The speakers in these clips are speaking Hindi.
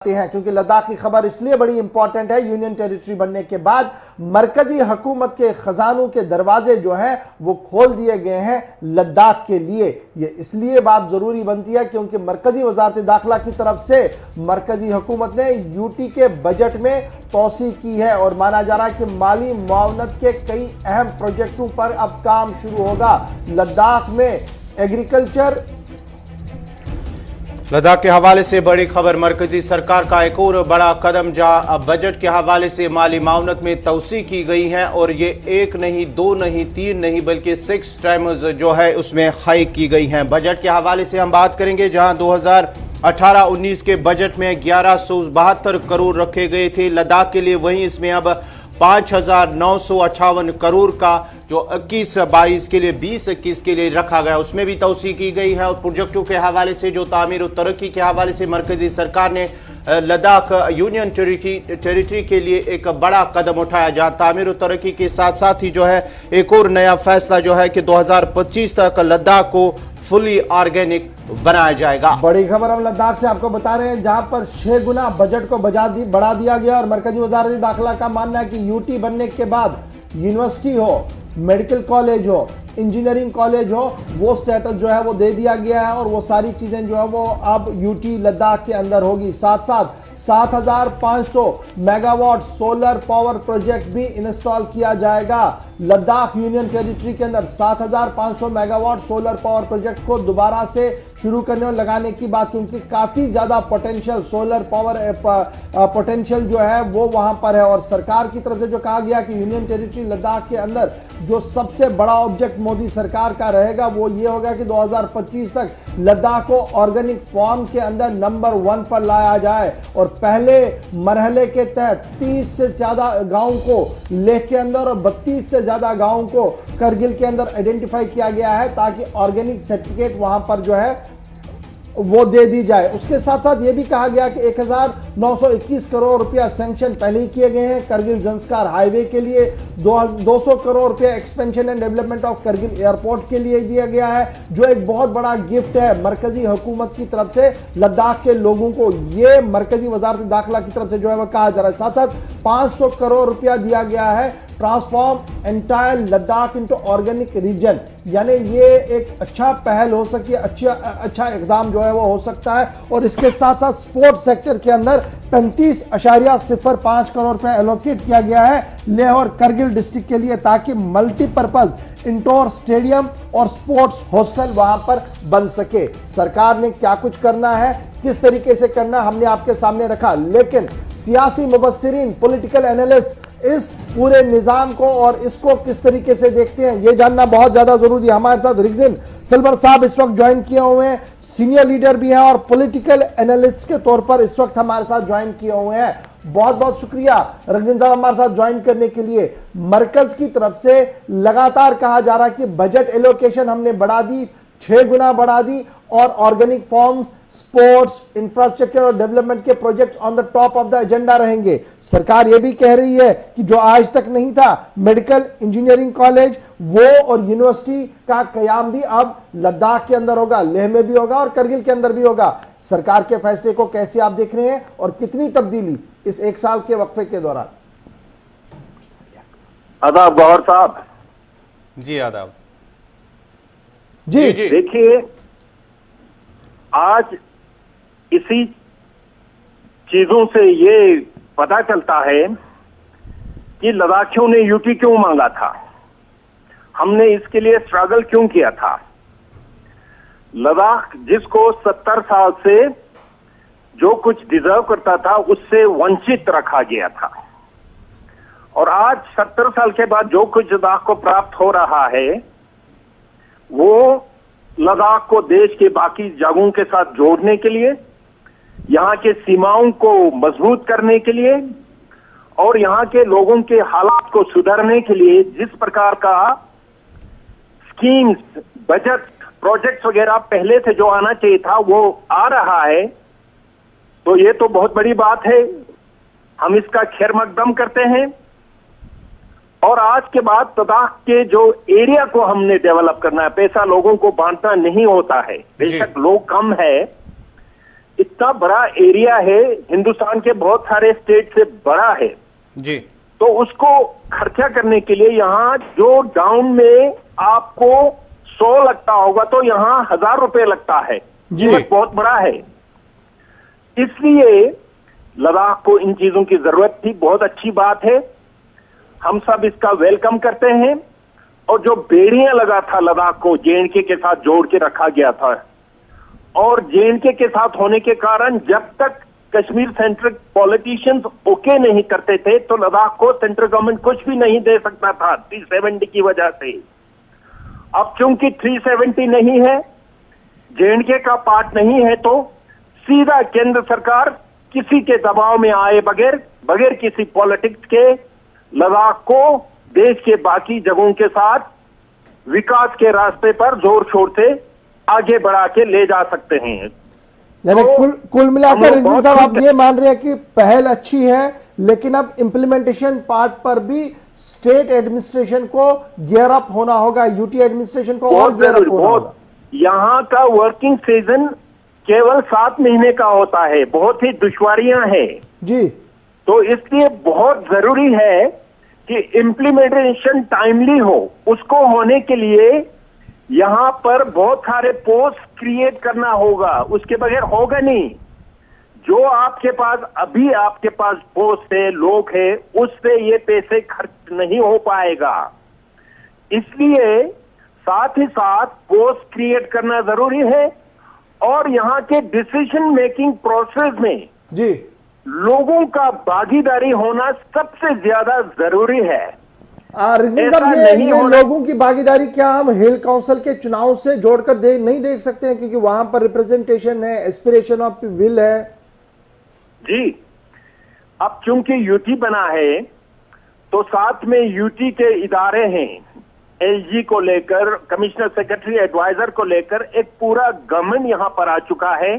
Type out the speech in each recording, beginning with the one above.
हैं, क्योंकि लद्दाख की खबर इसलिए बड़ी इंपॉर्टेंट है। यूनियन टेरिटरी बनने के बाद मरकजी हुकूमत के खजानों के दरवाजे जो हैं वो खोल दिए गए हैं लद्दाख के लिए। ये इसलिए बात जरूरी बनती है क्योंकि मरकजी वजारत दाखिला की तरफ से मरकजी हुकूमत ने यूटी के बजट में तोसी की है और माना जा रहा है कि माली मुआवनत के कई अहम प्रोजेक्टों पर अब काम शुरू होगा। लद्दाख में एग्रीकल्चर लद्दाख के हवाले से बड़ी खबर, मरकजी सरकार का एक और बड़ा कदम जहां बजट के हवाले से माली मावनत में तोसी की गई है और ये एक नहीं, दो नहीं, तीन नहीं बल्कि 6 टाइम्स जो है उसमें हाइक की गई है। बजट के हवाले से हम बात करेंगे जहां 2018-19 के बजट में 1172 करोड़ रखे गए थे लद्दाख के लिए, वहीं इसमें अब 5,958 करोड़ का जो 21-22 के लिए 20-21 के लिए रखा गया उसमें भी तोसी की गई है। और प्रोजेक्टों के हवाले से जो तामीर और तरक्की के हवाले से मरकजी सरकार ने लद्दाख यूनियन टेरिटरी के लिए एक बड़ा कदम उठाया, जहां तामीर और तरक्की के साथ साथ ही जो है एक और नया फैसला जो है कि 2025 तक लद्दाख को फुली ऑर्गेनिक बनाया जाएगा। बड़ी खबर हम लद्दाख से आपको बता रहे हैं, जहां पर 6 गुना बजट को बढ़ा दिया गया और मरकजी वजारत दाखिला का मानना है कि यूटी बनने के बाद यूनिवर्सिटी हो, मेडिकल कॉलेज हो, इंजीनियरिंग कॉलेज हो, वो स्टेटस जो है वो दे दिया गया है और वो सारी चीजें जो है वो अब यूटी लद्दाख के अंदर होगी। साथ साथ 7,500 मेगावाट सोलर पावर प्रोजेक्ट भी इंस्टॉल किया जाएगा लद्दाख यूनियन टेरिटरी के अंदर। 7,500 मेगावाट सोलर पावर प्रोजेक्ट को दोबारा से शुरू करने और लगाने की बात, क्योंकि काफी ज्यादा पोटेंशियल सोलर पावर पोटेंशियल जो है वो वहां पर है। और सरकार की तरफ से जो कहा गया कि यूनियन टेरिटरी लद्दाख के अंदर जो सबसे बड़ा ऑब्जेक्ट मोदी सरकार का रहेगा वो ये होगा कि 2025 तक लद्दाख को ऑर्गेनिक फॉर्म के अंदर नंबर 1 पर लाया जाए। और पहले मरहले के तहत 30 से ज्यादा गांवों को लेह के अंदर और 32 से ज्यादा गांवों को करगिल के अंदर आइडेंटिफाई किया गया है ताकि ऑर्गेनिक सर्टिफिकेट वहां पर जो है वो दे दी जाए। उसके साथ साथ ये भी कहा गया कि 1,921 करोड़ रुपया सैंक्शन पहले ही किए गए हैं करगिल जंस्कार हाईवे के लिए। 200 करोड़ रुपया expansion and development of Kargil airport के लिए दिया गया है, जो एक बहुत बड़ा गिफ्ट है मरकजी हुकूमत की तरफ से लद्दाख के लोगों को। ये मरकजी वजारत दाखिला की तरफ से जो है वह कहा जा रहा है। साथ साथ 500 करोड़ रुपया दिया गया है transform entire Ladakh into organic region, यानी ये एक अच्छा पहल हो सकती है, अच्छा इकदाम जो है वो हो सकता है। और इसके साथ साथ स्पोर्ट्स सेक्टर के अंदर 35.05 करोड़ रुपए एलोकेट किया गया है लेह और करगिल डिस्ट्रिक्ट के लिए, ताकि मल्टीपर्पज इंडोर स्टेडियम और स्पोर्ट्स हॉस्टल वहां पर बन सके। सरकार ने क्या कुछ करना है, किस तरीके से करना, हमने आपके सामने रखा, लेकिन सियासी मुबस्सिरीन, पॉलिटिकल एनालिस्ट इस पूरे निजाम को और इसको किस तरीके से देखते हैं ये जानना बहुत ज्यादा जरूरी है। हमारे साथ रिगजिन फिल्बर साहब इस वक्त ज्वाइन किए हुए हैं, सीनियर लीडर भी हैं और पॉलिटिकल एनालिस्ट के तौर पर इस वक्त हमारे साथ ज्वाइन किए हुए हैं। बहुत बहुत शुक्रिया रिगजिन साहब हमारे साथ ज्वाइन करने के लिए। मरकज की तरफ से लगातार कहा जा रहा है कि बजट एलोकेशन हमने बढ़ा दी, 6 गुना बढ़ा दी और ऑर्गेनिक फॉर्म्स, स्पोर्ट्स, इंफ्रास्ट्रक्चर और डेवलपमेंट के projects on the top of the agenda रहेंगे। सरकार यह भी कह रही है कि जो आज तक नहीं था, मेडिकल इंजीनियरिंग कॉलेज वो और यूनिवर्सिटी का कयाम भी अब लद्दाख के अंदर होगा, लेह में भी होगा और करगिल के अंदर भी होगा। सरकार के फैसले को कैसे आप देख रहे हैं और कितनी तब्दीली इस 1 साल के वक्फे के दौरान? आदाब गौहर साहब। जी आदाब। जी देखिए, आज इसी चीजों से ये पता चलता है कि लद्दाखियों ने यूटी क्यों मांगा था, हमने इसके लिए स्ट्रगल क्यों किया था। लद्दाख जिसको 70 साल से जो कुछ डिजर्व करता था उससे वंचित रखा गया था, और आज 70 साल के बाद जो कुछ लद्दाख को प्राप्त हो रहा है वो लद्दाख को देश के बाकी जगहों के साथ जोड़ने के लिए, यहाँ के सीमाओं को मजबूत करने के लिए और यहाँ के लोगों के हालात को सुधारने के लिए जिस प्रकार का स्कीम्स, बजट, प्रोजेक्ट्स वगैरह पहले से जो आना चाहिए था वो आ रहा है, तो ये तो बहुत बड़ी बात है। हम इसका खैर मकदम करते हैं। और आज के बाद लद्दाख के जो एरिया को हमने डेवलप करना है, पैसा लोगों को बांटना नहीं होता है, बेशक लोग कम है, इतना बड़ा एरिया है, हिंदुस्तान के बहुत सारे स्टेट से बड़ा है, जी तो उसको खर्चा करने के लिए यहाँ जो डाउन में आपको 100 लगता होगा तो यहाँ 1000 रुपए लगता है। कीमत बहुत बड़ा है, इसलिए लद्दाख को इन चीजों की जरूरत थी। बहुत अच्छी बात है, हम सब इसका वेलकम करते हैं। और जो बेड़ियां लगा था लद्दाख को जेएंडके के साथ जोड़ के रखा गया था, और जेएंडके के साथ होने के कारण जब तक कश्मीर सेंट्रिक पॉलिटिशियंस ओके नहीं करते थे तो लद्दाख को सेंट्रल गवर्नमेंट कुछ भी नहीं दे सकता था 370 की वजह से। अब चूंकि 370 नहीं है, जेएंडके का पार्ट नहीं है, तो सीधा केंद्र सरकार किसी के दबाव में आए बगैर किसी पॉलिटिक्स के लद्दाख को देश के बाकी जगहों के साथ विकास के रास्ते पर जोर शोर से आगे बढ़ा के ले जा सकते हैं। यानी तो कुल मिलाकर हम लोग रिजवी साहब बहुत आप ये मान रहे हैं कि पहल अच्छी है, लेकिन अब इम्प्लीमेंटेशन पार्ट पर भी स्टेट एडमिनिस्ट्रेशन को गियर अप होना होगा, यूटी एडमिनिस्ट्रेशन को और गियर अप होना होगा। यहाँ का वर्किंग सीजन केवल 7 महीने का होता है, बहुत ही दुश्वारियां हैं जी। तो इसलिए बहुत जरूरी है कि इम्प्लीमेंटेशन टाइमली हो। उसको होने के लिए यहां पर बहुत सारे पोस्ट क्रिएट करना होगा, उसके बगैर होगा नहीं। जो आपके पास अभी आपके पास पोस्ट है, लोग है, उससे ये पैसे खर्च नहीं हो पाएगा। इसलिए साथ ही साथ पोस्ट क्रिएट करना जरूरी है, और यहाँ के डिसीजन मेकिंग प्रोसेस में जी लोगों का भागीदारी होना सबसे ज्यादा जरूरी है। रिजवी साहब, ये लोगों की भागीदारी क्या हम हिल काउंसिल के चुनाव से जोड़कर नहीं देख सकते हैं, क्योंकि वहां पर रिप्रेजेंटेशन है, एस्पिरेशन ऑफ विल है। जी, अब चूंकि यूटी बना है तो साथ में यूटी के इदारे हैं, एलजी को लेकर, कमिश्नर सेक्रेटरी एडवाइजर को लेकर एक पूरा गवर्नमेंट यहां पर आ चुका है।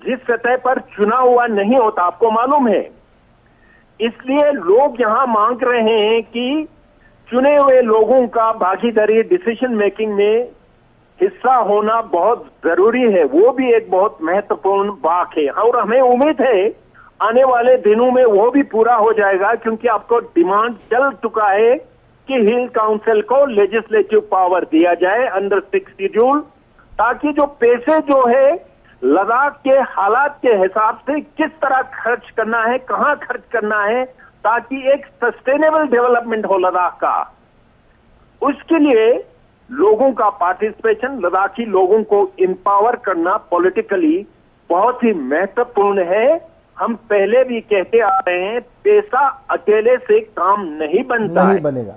जिस सतह पर चुनाव हुआ नहीं होता आपको मालूम है, इसलिए लोग यहां मांग रहे हैं कि चुने हुए लोगों का भागीदारी डिसीजन मेकिंग में हिस्सा होना बहुत जरूरी है। वो भी एक बहुत महत्वपूर्ण बात है, और हमें उम्मीद है आने वाले दिनों में वो भी पूरा हो जाएगा, क्योंकि आपको डिमांड चल चुका है कि हिल काउंसिल को लेजिस्लेटिव पावर दिया जाए अंडर 6 शेड्यूल, ताकि जो पैसे जो है लद्दाख के हालात के हिसाब से किस तरह खर्च करना है, कहां खर्च करना है, ताकि एक सस्टेनेबल डेवलपमेंट हो लद्दाख का। उसके लिए लोगों का पार्टिसिपेशन, लद्दाखी लोगों को एम्पावर करना पॉलिटिकली बहुत ही महत्वपूर्ण है। हम पहले भी कहते आ रहे हैं, पैसा अकेले से काम नहीं बनता, नहीं बनेगा।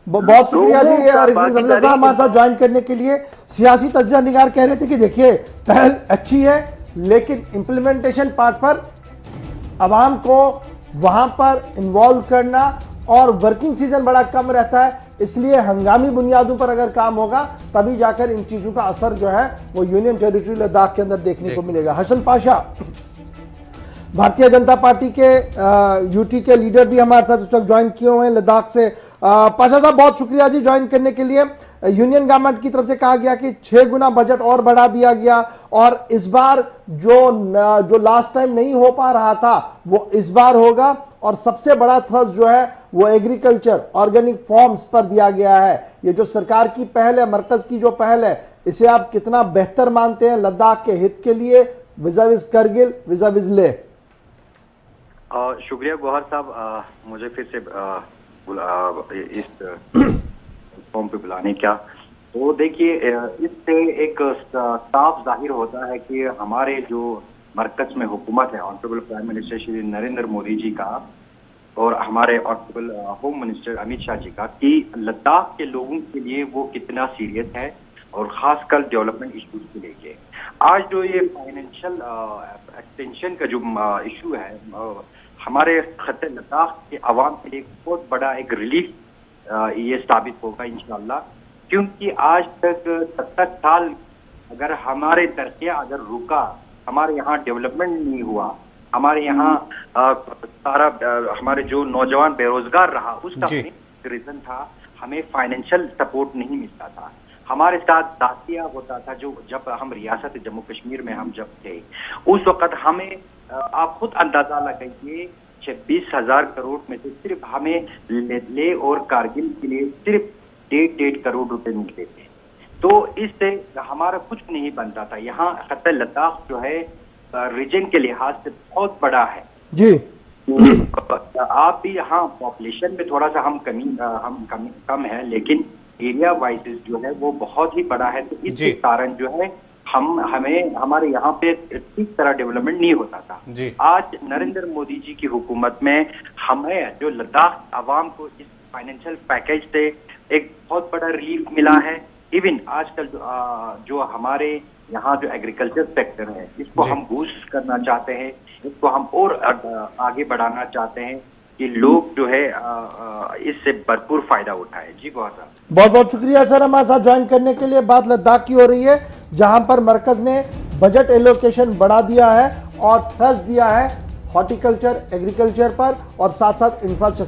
बहुत शुक्रिया जी रिजवी साहब हमारे साथ ज्वाइन करने के लिए। सियासी तज्ज़िया निगार कह रहे थे कि देखिए पहल अच्छी है, लेकिन इंप्लीमेंटेशन पार्ट पर आवाम को वहां पर इन्वॉल्व करना, और वर्किंग सीजन बड़ा कम रहता है, इसलिए हंगामी बुनियादों पर अगर काम होगा तभी जाकर इन चीजों का असर जो है वो यूनियन टेरिटरी लद्दाख के अंदर देखने को मिलेगा। हसन पाशा, भारतीय जनता पार्टी के यूटी के लीडर भी हमारे साथ उस वक्त ज्वाइन किए हुए हैं लद्दाख से। पाशा साहब बहुत शुक्रिया जी ज्वाइन करने के लिए। यूनियन गवर्नमेंट की तरफ से कहा गया कि 6 गुना बजट और बढ़ा दिया गया, और इस बार जो लास्ट टाइम नहीं हो पा रहा था वो इस बार होगा, और सबसे बड़ा थ्रस्ट जो है वो एग्रीकल्चर ऑर्गेनिक फॉर्म्स पर दिया गया है। ये जो सरकार की पहल है, मरकज की जो पहल है, इसे आप कितना बेहतर मानते हैं लद्दाख के हित के लिए, विज़ाविज़ करगिल, विज़ाविज़ लेह? शुक्रिया गौहर साहब, मुझे फिर से इस फॉर्म पे बुलाने का। तो देखिए, इससे एक साफ जाहिर होता है कि हमारे जो मरकज में हुकूमत है, honourable prime minister Shri Narendra Modi ji का, और हमारे honourable home minister Amit Shah ji का, कि लद्दाख के लोगों के लिए वो कितना सीरियस है, और खासकर डेवलपमेंट इश्यूज को लेके। आज जो ये फाइनेंशियल एक्सटेंशन का जो इशू है, हमारे खत्ते लद्दाख के अवाम के लिए बहुत बड़ा एक रिलीफ ये साबित होगा इंशाल्लाह, क्योंकि आज तक 70 साल अगर हमारे तरक्या अगर रुका, हमारे यहाँ डेवलपमेंट नहीं हुआ, हमारे यहाँ सारा हमारे जो नौजवान बेरोजगार रहा, उसका रीजन था हमें फाइनेंशियल सपोर्ट नहीं मिलता था। हमारे साथ दातिया होता था, जो जब हम रियासत जम्मू कश्मीर में हम जब थे उस वक्त हमें आप खुद अंदाजा लगाइए 26,000 करोड़ में से सिर्फ हमें ले और कारगिल के लिए सिर्फ 1.5 करोड़ रुपए मिलते थे। तो इससे हमारा कुछ नहीं बनता था। यहाँ खत्ता लद्दाख जो है रीजन के लिहाज से बहुत बड़ा है जी। आप भी यहाँ पॉपुलेशन में थोड़ा सा हम कम है, लेकिन एरिया वाइज जो है वो बहुत ही बड़ा है। तो इसके कारण जो है हमें हमारे यहाँ पे ठीक तरह डेवलपमेंट नहीं होता था। आज नरेंद्र मोदी जी की हुकूमत में हमें जो लद्दाख आवाम को इस फाइनेंशियल पैकेज से एक बहुत बड़ा रिलीफ मिला है। इवन आजकल जो हमारे यहाँ जो एग्रीकल्चर सेक्टर है इसको हम बूस्ट करना चाहते हैं, इसको हम और आगे बढ़ाना चाहते हैं कि लोग जो है इससे भरपूर फायदा उठाए। जी बहुत बहुत शुक्रिया सर हमारे साथ ज्वाइन करने के लिए। बात लद्दाख की हो रही है जहां पर मरकज ने बजट एलोकेशन बढ़ा दिया है और थ्रस्ट दिया है हॉर्टिकल्चर एग्रीकल्चर पर और साथ साथ इंफ्रास्ट्रक्चर